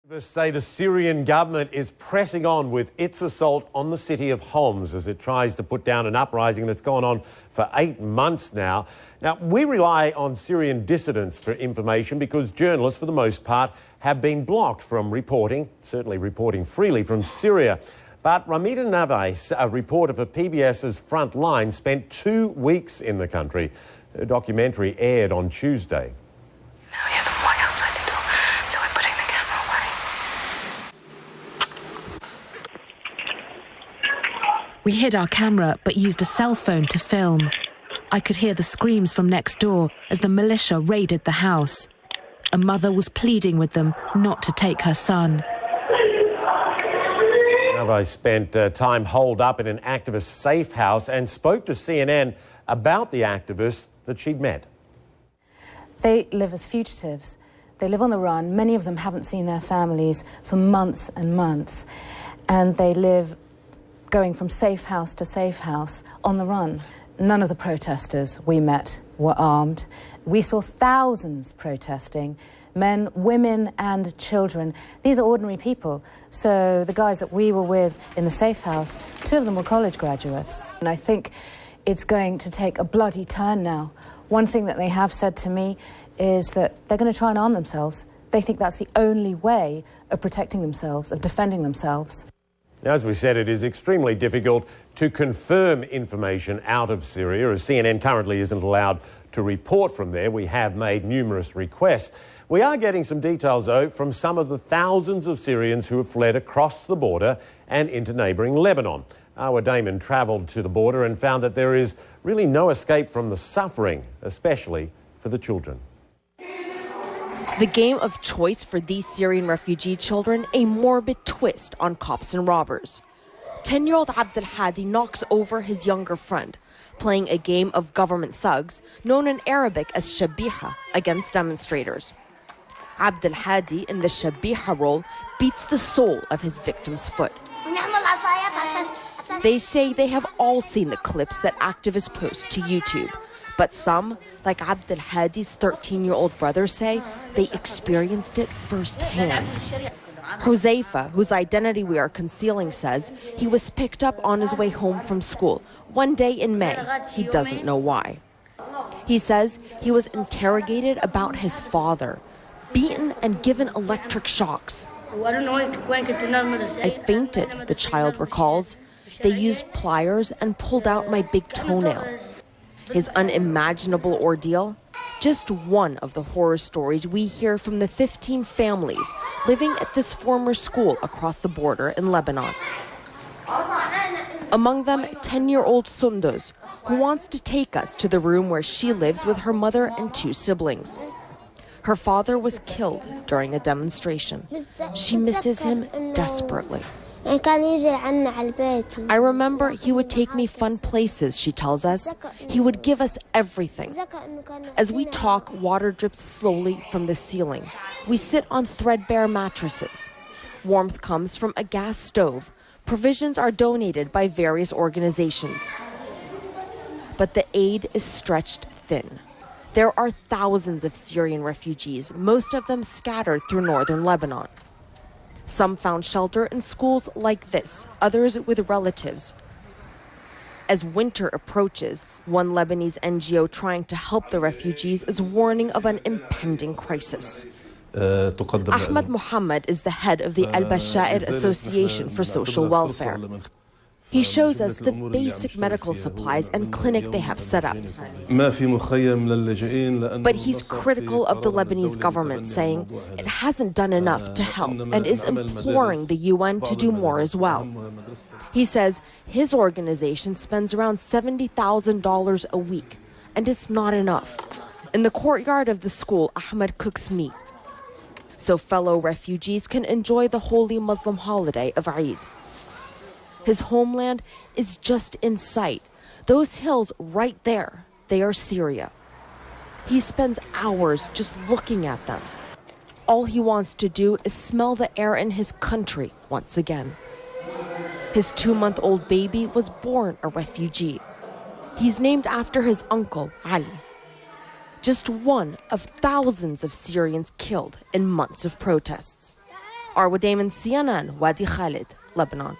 Activists say the Syrian government is pressing on with its assault on the city of Homs as it tries to put down an uprising that's gone on for 8 months now. Now, we rely on Syrian dissidents for information because journalists, for the most part, have been blocked from reporting, certainly reporting freely from Syria. But Ramita Navais, a reporter for PBS's Frontline, spent 2 weeks in the country. Her documentary aired on Tuesday. We hid our camera but used a cell phone to film. I could hear the screams from next door as the militia raided the house. A mother was pleading with them not to take her son. I spent time holed up in an activist safe house and spoke to CNN about the activists that she'd met. They live as fugitives. They live on the run. Many of them haven't seen their families for months and months. And they live going from safe house to safe house on the run. None of the protesters we met were armed. We saw thousands protesting, men, women and children. These are ordinary people. So the guys that we were with in the safe house, 2 of them were college graduates. And I think it's going to take a bloody turn now. One thing that they have said to me is that they're going to try and arm themselves. They think that's the only way of protecting themselves, of defending themselves. As we said, it is extremely difficult to confirm information out of Syria, as CNN currently isn't allowed to report from there. We have made numerous requests. We are getting some details, though, from some of the thousands of Syrians who have fled across the border and into neighbouring Lebanon. Our Damon travelled to the border and found that there is really no escape from the suffering, especially for the children. The game of choice for these Syrian refugee children, a morbid twist on cops and robbers. 10-year-old Abdel Hadi knocks over his younger friend, playing a game of government thugs, known in Arabic as shabiha, against demonstrators. Abdel Hadi, in the shabiha role, beats the sole of his victim's foot. They say they have all seen the clips that activists post to YouTube. But some, like Abdel Hadi's 13-year-old brother, say they experienced it firsthand. Huzaifa, whose identity we are concealing, says he was picked up on his way home from school one day in May. He doesn't know why. He says he was interrogated about his father, beaten and given electric shocks. I fainted, the child recalls. They used pliers and pulled out my big toenail. His unimaginable ordeal, just one of the horror stories we hear from the 15 families living at this former school across the border in Lebanon. Among them, 10-year-old Sunduz, who wants to take us to the room where she lives with her mother and 2 siblings. Her father was killed during a demonstration. She misses him desperately. I remember he would take me fun places, she tells us. He would give us everything. As we talk, water drips slowly from the ceiling. We sit on threadbare mattresses. Warmth comes from a gas stove. Provisions are donated by various organizations. But the aid is stretched thin. There are thousands of Syrian refugees, most of them scattered through northern Lebanon. Some found shelter in schools like this, others with relatives. As winter approaches, one Lebanese NGO trying to help the refugees is warning of an impending crisis. Ahmed Mohammed is the head of the Al-Bashair Association for Social Welfare. He shows us the basic medical supplies and clinic they have set up. But he's critical of the Lebanese government, saying it hasn't done enough to help and is imploring the UN to do more as well. He says his organization spends around $70,000 a week, and it's not enough. In the courtyard of the school, Ahmed cooks meat, so fellow refugees can enjoy the holy Muslim holiday of Eid. His homeland is just in sight. Those hills right there, they are Syria. He spends hours just looking at them. All he wants to do is smell the air in his country once again. His 2-month-old baby was born a refugee. He's named after his uncle, Ali. Just one of thousands of Syrians killed in months of protests. Arwa Damon, CNN, Wadi Khalid, Lebanon.